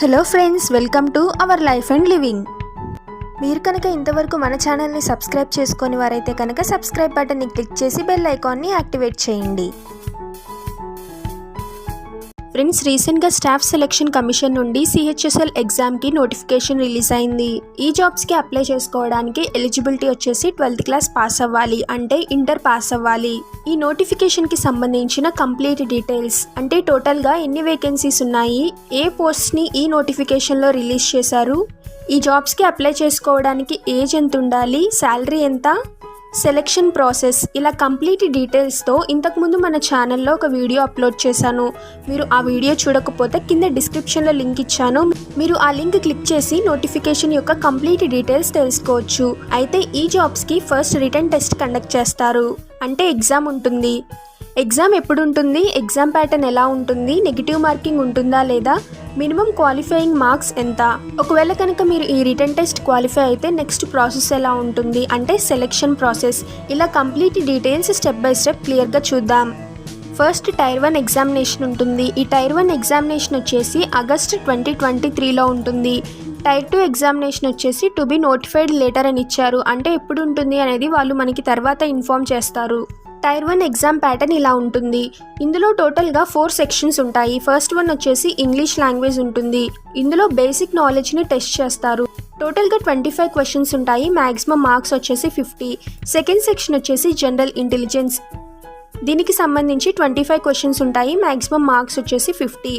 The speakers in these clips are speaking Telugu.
Hello friends, welcome to our life and living. మీరు కనుక ఇంతవరకు మన ఛానల్ని సబ్స్క్రైబ్ చేసుకొని వారైతే కనుక సబ్స్క్రైబ్ బటన్ని క్లిక్ చేసి బెల్ ఐకాన్ని యాక్టివేట్ చేయండి. ఫ్రెండ్స్, రీసెంట్గా స్టాఫ్ సెలక్షన్ కమిషన్ నుండి CHSL ఎగ్జామ్కి నోటిఫికేషన్ రిలీజ్ అయింది. ఈ జాబ్స్కి అప్లై చేసుకోవడానికి ఎలిజిబిలిటీ వచ్చేసి 12th క్లాస్ పాస్ అవ్వాలి, అంటే ఇంటర్ పాస్ అవ్వాలి. ఈ నోటిఫికేషన్కి సంబంధించిన కంప్లీట్ డీటెయిల్స్, అంటే టోటల్గా ఎన్ని వేకెన్సీస్ ఉన్నాయి, ఏ పోస్ట్ని ఈ నోటిఫికేషన్లో రిలీజ్ చేశారు, ఈ జాబ్స్కి అప్లై చేసుకోవడానికి ఏజ్ ఎంత ఉండాలి, శాలరీ ఎంత, సెలెక్షన్ ప్రాసెస్, ఇలా కంప్లీట్ డీటెయిల్స్తో ఇంతకుముందు మన ఛానల్లో ఒక వీడియో అప్లోడ్ చేశాను. మీరు ఆ వీడియో చూడకపోతే కింద డిస్క్రిప్షన్లో లింక్ ఇచ్చాను. మీరు ఆ లింక్ క్లిక్ చేసి నోటిఫికేషన్ యొక్క కంప్లీట్ డీటెయిల్స్ తెలుసుకోవచ్చు. అయితే ఈ జాబ్స్కి ఫస్ట్ రిటన్ టెస్ట్ కండక్ట్ చేస్తారు, అంటే ఎగ్జామ్ ఉంటుంది. ఎగ్జామ్ ఎప్పుడు ఉంటుంది, ఎగ్జామ్ ప్యాటర్న్ ఎలా ఉంటుంది, నెగిటివ్ మార్కింగ్ ఉంటుందా లేదా, మినిమం క్వాలిఫైయింగ్ మార్క్స్ ఎంత, ఒకవేళ కనుక మీరు ఈ రిటన్ టెస్ట్ క్వాలిఫై అయితే నెక్స్ట్ ప్రాసెస్ ఎలా ఉంటుంది, అంటే సెలెక్షన్ ప్రాసెస్, ఇలా complete details step by step క్లియర్గా చూద్దాం. ఫస్ట్ టైర్ 1 ఎగ్జామినేషన్ ఉంటుంది. ఈ టైర్ 1 ఎగ్జామినేషన్ వచ్చేసి ఆగస్ట్ 2023లో ఉంటుంది. టైర్ 2 ఎగ్జామినేషన్ వచ్చేసి టు బి నోటిఫైడ్ లేటర్ అని ఇచ్చారు, అంటే ఎప్పుడు ఉంటుంది అనేది వాళ్ళు మనకి తర్వాత ఇన్ఫార్మ్ చేస్తారు. టైర్ 1 ఎగ్జామ్ ప్యాటర్న్ ఇలా ఉంటుంది. ఇందులో టోటల్గా 4 సెక్షన్స్ ఉంటాయి. ఫస్ట్ వన్ వచ్చేసి ఇంగ్లీష్ లాంగ్వేజ్ ఉంటుంది. ఇందులో బేసిక్ నాలెడ్జ్ని టెస్ట్ చేస్తారు. టోటల్గా 25 క్వశ్చన్స్ ఉంటాయి. మ్యాక్సిమం మార్క్స్ వచ్చేసి 50. సెకండ్ సెక్షన్ వచ్చేసి జనరల్ ఇంటెలిజెన్స్. దీనికి సంబంధించి 25 క్వశ్చన్స్ ఉంటాయి. మ్యాక్సిమం మార్క్స్ వచ్చేసి 50.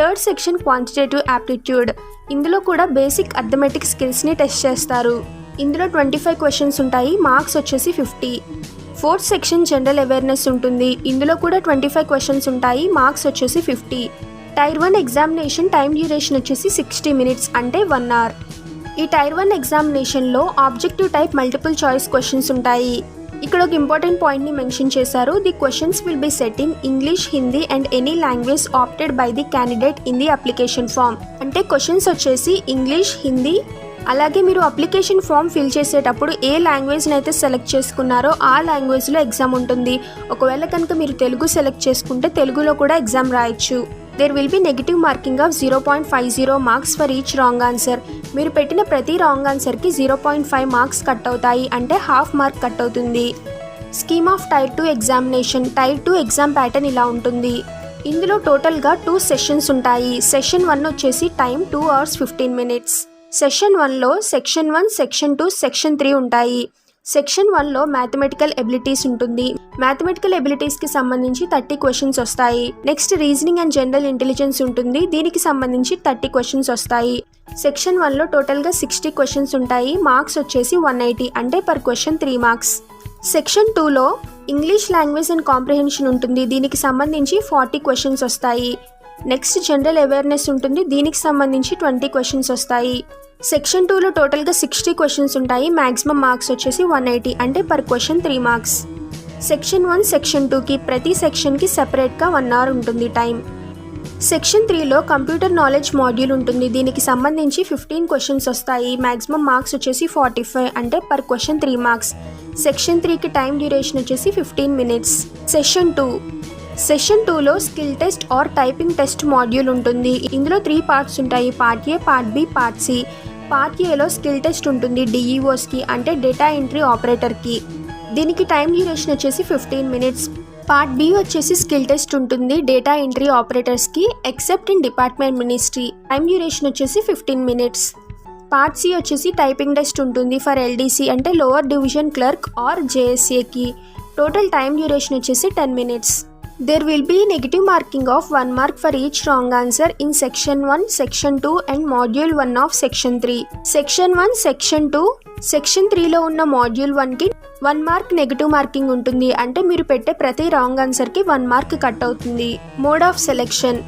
Third section quantitative aptitude. ఇందులో కూడా బేసిక్ అథమెటిక్ స్కిల్స్ని టెస్ట్ చేస్తారు. ఇందులో 25 క్వశ్చన్స్ ఉంటాయి. మార్క్స్ వచ్చేసి 50. ఫోర్త్ సెక్షన్ జనరల్ అవేర్నెస్ ఉంటుంది. ఇందులో కూడా 25 క్వశ్చన్స్ ఉంటాయి. మార్క్స్ వచ్చేసి 50. టైర్ 1 ఎగ్జామినేషన్ టైం డ్యూరేషన్ వచ్చేసి 60 మినిట్స్, అంటే 1 అవర్. ఈ టైర్ 1 ఎగ్జామినేషన్లో objective type multiple choice questions ఉంటాయి. ఇక్కడ ఒక ఇంపార్టెంట్ పాయింట్ని మెన్షన్ చేశారు. The questions will be set in English, Hindi and any language opted by the candidate in the application form. అంటే క్వశ్చన్స్ వచ్చేసి ఇంగ్లీష్, హిందీ, అలాగే మీరు అప్లికేషన్ ఫామ్ ఫిల్ చేసేటప్పుడు ఏ లాంగ్వేజ్ని అయితే సెలెక్ట్ చేసుకున్నారో ఆ లాంగ్వేజ్లో ఎగ్జామ్ ఉంటుంది. ఒకవేళ కనుక మీరు తెలుగు సెలెక్ట్ చేసుకుంటే తెలుగులో కూడా ఎగ్జామ్ రాయొచ్చు. There will be negative marking of 0.50 marks for each wrong answer. మీరు పెట్టిన ప్రతి రాంగ్ ఆన్సర్కి 0.5 మార్క్స్ కట్ అవుతాయి, అంటే హాఫ్ మార్క్ కట్ అవుతుంది. Scheme of tier 2 examination. Tier 2 exam pattern ఇలా ఉంటుంది. ఇందులో టోటల్గా 2 సెషన్స్ ఉంటాయి. సెషన్ 1 వచ్చేసి టైం 2 hours 15 minutes. సెషన్ 1లో సెక్షన్ 1, సెక్షన్ 2, సెక్షన్ 3 ఉంటాయి. సెక్షన్ 1లో మ్యాథమెటికల్ ఎబిలిటీస్ ఉంటుంది. మ్యాథమెటికల్ ఎబిలిటీస్కి సంబంధించి 30 క్వశ్చన్స్ వస్తాయి. Next reasoning and general intelligence ఉంటుంది. దీనికి సంబంధించి 30 క్వశ్చన్స్ వస్తాయి. సెక్షన్ 1లో టోటల్గా 60 క్వశ్చన్స్ ఉంటాయి. మార్క్స్ వచ్చేసి 180, అంటే పర్ క్వశ్చన్ 3 మార్క్స్. సెక్షన్ 2లో ఇంగ్లీష్ లాంగ్వేజ్ అండ్ కాంప్రిహెన్షన్ ఉంటుంది. దీనికి సంబంధించి 40 క్వశ్చన్స్ వస్తాయి. నెక్స్ట్ జనరల్ అవేర్నెస్ ఉంటుంది. దీనికి సంబంధించి 20 క్వశ్చన్స్ వస్తాయి. సెక్షన్ 2లో టోటల్గా 60 క్వశ్చన్స్ ఉంటాయి. మ్యాక్సిమం మార్క్స్ వచ్చేసి 180, అంటే per question 3 marks. Section 1, section 2కి ప్రతి సెక్షన్కి సెపరేట్గా 1 hour ఉంటుంది టైం. సెక్షన్ 3లో కంప్యూటర్ నాలెడ్జ్ మాడ్యూల్ ఉంటుంది. దీనికి సంబంధించి 15 క్వశ్చన్స్ వస్తాయి. మ్యాక్సిమం మార్క్స్ వచ్చేసి 45, అంటే పర్ క్వశ్చన్ 3 మార్క్స్. సెక్షన్ 3కి టైం డ్యూరేషన్ వచ్చేసి 15 minutes. సెషన్ 2లో skill test or typing test module ఉంటుంది. ఇందులో 3 పార్ట్స్ ఉంటాయి. Part A, part B, part C. Part ఏలో స్కిల్ టెస్ట్ ఉంటుంది DEOస్కి, అంటే డేటా ఎంట్రీ ఆపరేటర్కి. దీనికి టైం డ్యూరేషన్ వచ్చేసి 15 minutes. పార్ట్ బి వచ్చేసి స్కిల్ టెస్ట్ ఉంటుంది డేటా ఎంట్రీ ఆపరేటర్స్కి except in department ministry. Time duration వచ్చేసి 15 minutes. పార్ట్ సి వచ్చేసి టైపింగ్ టెస్ట్ ఉంటుంది ఫర్ LDC, అంటే లోవర్ డివిజన్ క్లర్క్ ఆర్ JSAకి. టోటల్ టైం డ్యూరేషన్ వచ్చేసి 10 minutes. There will be negative marking of 1 mark for each wrong answer in section 1, section 2 and module 1 of section 3. Section 1, section 2, section 3లో ఉన్న module 1కి 1 mark నెగిటివ్ మార్కింగ్ ఉంటుంది, అంటే మీరు పెట్టే ప్రతి రాంగ్ ఆన్సర్కి 1 మార్క్ కట్ అవుతుంది. Mode of selection.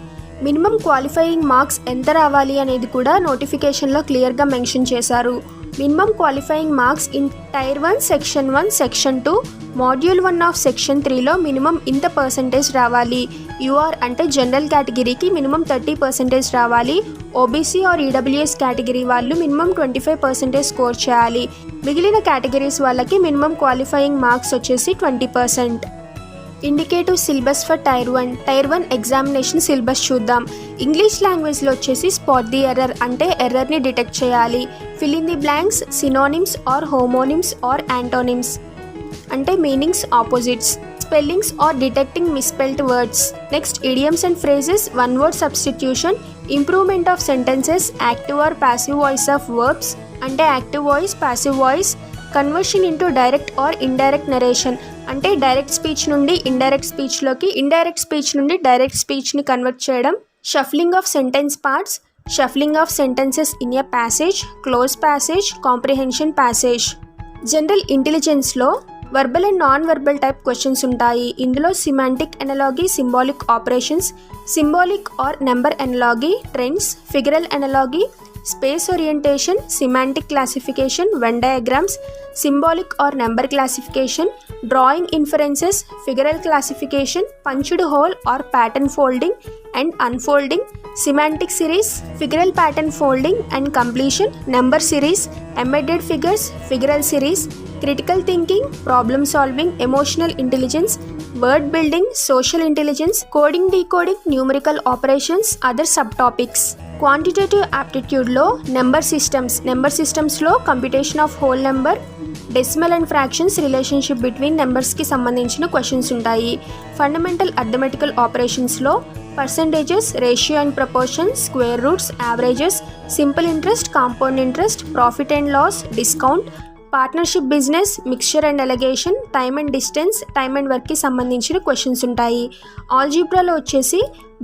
Minimum qualifying marks ఎంత రావాలి అనేది కూడా నోటిఫికేషన్లో క్లియర్గా మెన్షన్ చేశారు. Minimum qualifying marks in tier 1, section 1, section 2, module 1 of section 3లో మినిమం ఇంత పర్సెంటేజ్ రావాలి. యూఆర్ అంటే జనరల్ కేటగిరీకి మినిమం 30% రావాలి. OBC ఆర్ EWS కేటగిరీ వాళ్ళు మినిమం 25% స్కోర్ చేయాలి. మిగిలిన కేటగిరీస్ వాళ్ళకి మినిమం క్వాలిఫైయింగ్ మార్క్స్ వచ్చేసి 20%. Indicative syllabus for tier 1 examination syllabus చూద్దాం. ఇంగ్లీష్ లాంగ్వేజ్లో వచ్చేసి స్పాట్ ది ఎర్రర్ అంటే ఎర్రర్ని డిటెక్ట్ చేయాలి. Fill in the blanks synonyms or homonyms or antonyms అంటే meanings opposites. Spellings or detecting misspelled words. Next idioms and phrases, one word substitution, improvement of sentences, active or passive voice of verbs అంటే active voice passive voice, conversion into direct or indirect narration అంటే డైరెక్ట్ స్పీచ్ నుండి ఇండైరెక్ట్ స్పీచ్లోకి, ఇండైరెక్ట్ స్పీచ్ నుండి డైరెక్ట్ స్పీచ్ని కన్వర్ట్ చేయడం, shuffling of sentence parts, shuffling of sentences in a passage, close passage, comprehension passage. General ఇంటెలిజెన్స్లో verbal and non verbal type questions ఉంటాయి. ఇందులో semantic analogy, symbolic operations, symbolic or number analogy, trends, figural analogy, space orientation, semantic classification, Venn diagrams, symbolic or number classification, drawing inferences, figural classification, punched hole or pattern folding and unfolding, semantic series, figural pattern folding and completion, number series, embedded figures, figural series, critical thinking, problem solving, emotional intelligence, word building, social intelligence, coding decoding, numerical operations, other subtopics. Quantitative aptitude లో నెంబర్ సిస్టమ్స్ లో computation of whole number, decimal and fractions relationship between నెంబర్స్కి సంబంధించిన క్వశ్చన్స్ ఉంటాయి. ఫండమెంటల్ అర్థమెటికల్ ఆపరేషన్స్లో percentages, ratio and proportion, square roots, averages, simple interest, compound interest, profit and loss, discount, partnership business, mixture and alligation, time and distance, time and వర్క్కి సంబంధించిన క్వశ్చన్స్ ఉంటాయి. ఆల్జీబ్రాలో వచ్చేసి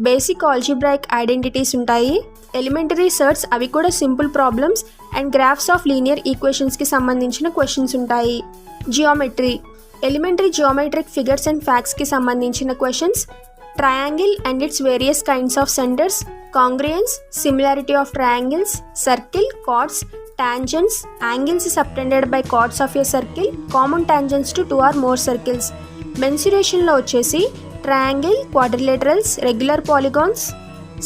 బేసిక్ ఆల్జీబ్రాయిక్ ఐడెంటిటీస్ ఉంటాయి. ఎలిమెంటరీ సర్ట్స్ అవి కూడా simple problems and graphs of linear ఈక్వేషన్స్కి సంబంధించిన క్వశ్చన్స్ ఉంటాయి. Geometry, elementary geometric figures and ఫ్యాక్ట్స్కి సంబంధించిన questions, triangle and its various kinds of centres, congruence, similarity of triangles, circle, chords, tangents, angles subtended by chords of a circle, common tangents to two or more circles. Mensuration లో వచ్చేసి triangle, quadrilaterals, regular polygons,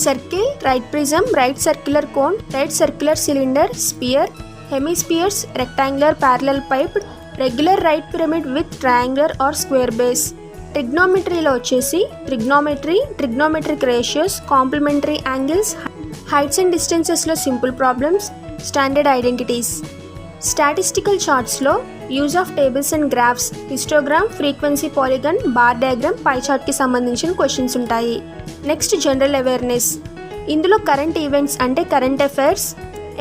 circle, right prism, right circular cone, right circular cylinder, sphere, hemispheres, rectangular parallel piped, regular right pyramid with triangular or square base. Trigonometryలో వచ్చేసి trigonometry, trigonometric ratios, complementary angles, heights and distance లో simple problems, standard identities. Statistical చార్ట్స్లో use of tables and graphs, histogram, frequency polygon, bar diagram, pie చార్ట్కి సంబంధించిన క్వశ్చన్స్ ఉంటాయి. Next general awareness. ఇందులో కరెంట్ ఈవెంట్స్ అంటే కరెంట్ అఫైర్స్,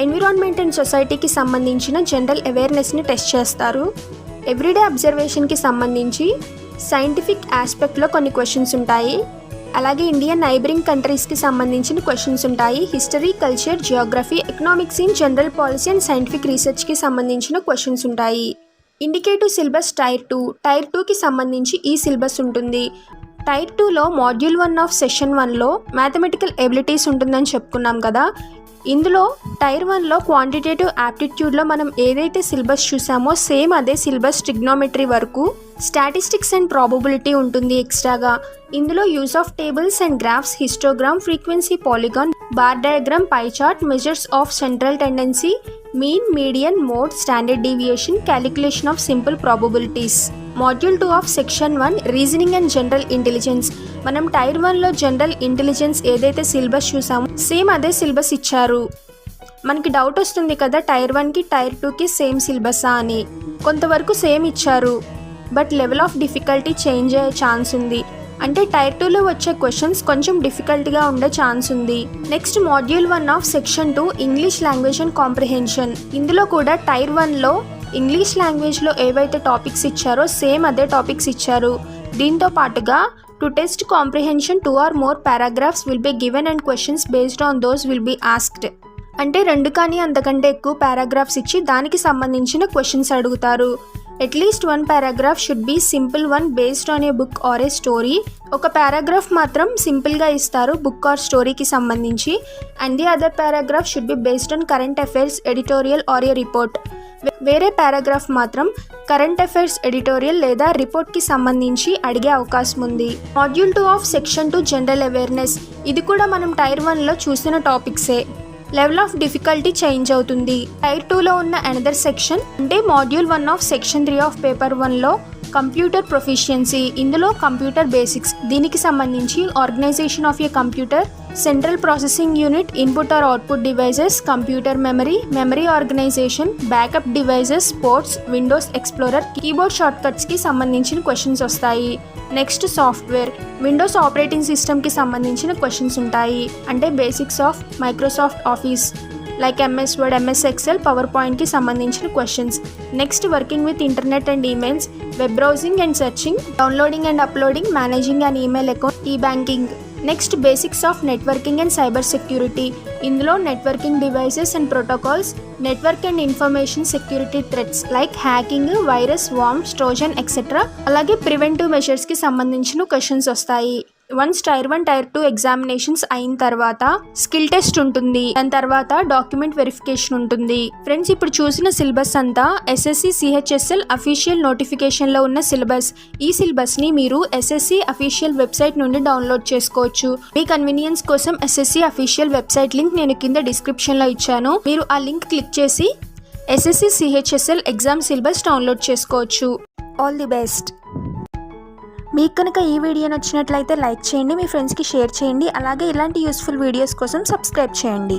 ఎన్విరాన్మెంట్ అండ్ సొసైటీకి సంబంధించిన జనరల్ అవేర్నెస్ని టెస్ట్ చేస్తారు. ఎవ్రీడే అబ్జర్వేషన్కి సంబంధించి సైంటిఫిక్ ఆస్పెక్ట్లో కొన్ని క్వశ్చన్స్ ఉంటాయి. అలాగే ఇండియన్ నైబరింగ్ కంట్రీస్కి సంబంధించిన క్వశ్చన్స్ ఉంటాయి. History, culture, geography, economics in general policy and scientific రీసెర్చ్కి సంబంధించిన క్వశ్చన్స్ ఉంటాయి. ఇండికేటివ్ సిలబస్ టైర్ 2కి సంబంధించి ఈ సిలబస్ ఉంటుంది. టైర్ 2లో మాడ్యూల్ 1 ఆఫ్ సెషన్ 1లో మ్యాథమెటికల్ ఎబిలిటీస్ ఉంటుందని చెప్పుకున్నాం కదా. ఇందులో టైర్ 1లో క్వాంటిటేటివ్ యాప్టిట్యూడ్లో మనం ఏదైతే సిలబస్ చూసామో సేమ్ అదే సిలబస్ ట్రిగ్నోమెట్రీ వరకు. స్టాటిస్టిక్స్ అండ్ ప్రాబబిలిటీ ఉంటుంది ఎక్స్ట్రాగా. ఇందులో use of tables and graphs, histogram, frequency polygon, bar diagram, pie chart, measures of central tendency, mean, median, mode, standard deviation, calculation of simple probabilities. Module 2 of section 1 reasoning and general intelligence. మనం టైర్ 1లో జనరల్ ఇంటెలిజెన్స్ ఏదైతే సిలబస్ చూసామో సేమ్ అదే సిలబస్ ఇచ్చారు. మనకి డౌట్ వస్తుంది కదా టైర్ 1కి టైర్ 2కి సేమ్ సిలబసా అని. కొంతవరకు సేమ్ ఇచ్చారు, but level of difficulty change అయ్యే ఛాన్స్ ఉంది. అంటే టైర్ 2లో వచ్చే క్వశ్చన్స్ కొంచెం డిఫికల్ట్గా ఉండే ఛాన్స్ ఉంది. Next module 1 of section 2 English language and comprehension. ఇందులో కూడా టైర్ 1లో ఇంగ్లీష్ లాంగ్వేజ్లో ఏవైతే టాపిక్స్ ఇచ్చారో సేమ్ అదే టాపిక్స్ ఇచ్చారు. దీంతో పాటుగా to test comprehension 2 or more paragraphs will be given and questions based on those will be asked. అంటే 2 కానీ అంతకంటే ఎక్కువ పారాగ్రాఫ్స్ ఇచ్చి దానికి సంబంధించిన క్వశ్చన్స్ అడుగుతారు. At least 1 paragraph should be simple one based on a book or a story. ఒక పారాగ్రాఫ్ మాత్రం సింపుల్గా ఇస్తారు బుక్ ఆర్ స్టోరీకి సంబంధించి. And the other paragraph should be based on current affairs, editorial or a report. వేరే పారాగ్రాఫ్ మాత్రం కరెంట్ అఫైర్స్, ఎడిటోరియల్ లేదా రిపోర్ట్కి సంబంధించి అడిగే అవకాశం ఉంది. Module 2 of section 2 general awareness. ఇది కూడా మనం టైర్ 1లో చూసిన టాపిక్సే. లెవెల్ ఆఫ్ డిఫికల్టీ చేంజ్ అవుతుంది. టైర్ 2లో ఉన్న అనదర్ సెక్షన్ అంటే module 1 of section 3 of paper 1లో కంప్యూటర్ ప్రొఫిషియన్సీ, ఇందులో కంప్యూటర్ బేసిక్స్, దీనికి సంబంధించి organisation of a computer, central processing unit, input or output devices, computer memory, memory organisation, backup devices, ports, Windows Explorer, keyboard షార్ట్కట్స్కి సంబంధించిన క్వశ్చన్స్ వస్తాయి. నెక్స్ట్ సాఫ్ట్వేర్, విండోస్ ఆపరేటింగ్ సిస్టమ్కి సంబంధించిన క్వశ్చన్స్ ఉంటాయి. అంటే basics of Microsoft Office like MS Word, MS Excel, పవర్ పాయింట్కి సంబంధించిన questions. Next working with internet and emails, web browsing and searching, downloading and uploading, managing and email account, e banking. Next basics of networking and cyber security, ఇందులో networking devices and protocols, network and information security threats like hacking, virus, worms, Trojan etcetera. అలాగే ప్రివెంటివ్ మెషర్స్కి సంబంధించిన క్వశ్చన్స్ వస్తాయి. వన్స్ టైర్ 1, టైర్ 2 ఎగ్జామినేషన్స్ అయిన తర్వాత స్కిల్ టెస్ట్ ఉంటుంది. దాని తర్వాత డాక్యుమెంట్ వెరిఫికేషన్ ఉంటుంది. ఫ్రెండ్స్, ఇప్పుడు చూసిన సిలబస్ అంతా ఎస్ఎస్సి సిహెచ్ఎస్ఎల్ అఫీషియల్ నోటిఫికేషన్లో ఉన్న సిలబస్. ఈ సిలబస్ని మీరు ఎస్ఎస్సి అఫీషియల్ వెబ్సైట్ నుండి డౌన్లోడ్ చేసుకోవచ్చు. మీ కన్వీనియన్స్ కోసం ఎస్ఎస్సి అఫీషియల్ వెబ్సైట్ లింక్ నేను కింద డిస్క్రిప్షన్లో ఇచ్చాను. మీరు ఆ లింక్ క్లిక్ చేసి SSC CHSL exam syllabus download చేసుకోవచ్చు. All the best. మీకు కనుక ఈ వీడియో నచ్చినట్లయితే లైక్ చేయండి, మీ ఫ్రెండ్స్కి షేర్ చేయండి. అలాగే ఇలాంటి యూస్ఫుల్ వీడియోస్ కోసం సబ్స్క్రైబ్ చేయండి.